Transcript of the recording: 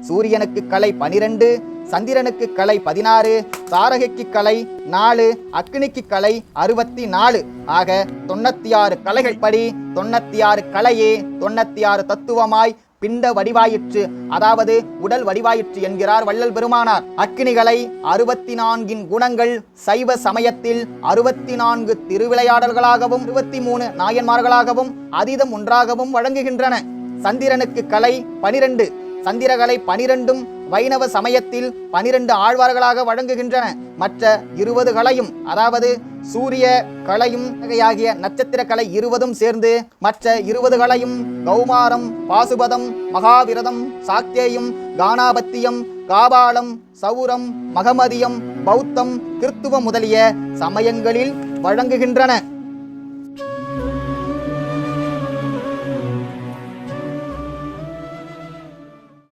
சூரியனுக்கு கலை 12, சந்திரனுக்கு கலை 16, தாரகைக்கு கலை 4, அக்னிக்கு கலை 64. ஆக 96 கலைகள் படி 96 கலையே 96 தத்துவமாய் பிண்ட வடிவாயிற்று, அதாவது உடல் வடிவாயிற்று என்கிறார் வள்ளல் பெருமானார். அக்னிகளை 64 குணங்கள் சைவ சமயத்தில் 64 திருவிளையாடல்களாகவும் 23 நாயன்மார்களாகவும் அதீதம் ஒன்றாகவும் வழங்குகின்றன. சந்திரனுக்கு கலை 12, சந்திரகலை 12ம் வைணவ சமயத்தில் 12 ஆழ்வார்களாக வழங்குகின்றன. மற்ற 20 கலையும், அதாவது சூரிய கலையும் ஆகிய நட்சத்திர கலை 20ம் சேர்ந்து மற்ற 20 கலையும் கௌமாரம், பாசுபதம், மகாவிரதம், சாக்தேயம், கானாபத்தியம், காபாலம், சௌரம், மகமதியம், பௌத்தம், கிறித்துவம் முதலிய சமயங்களில் வழங்குகின்றன.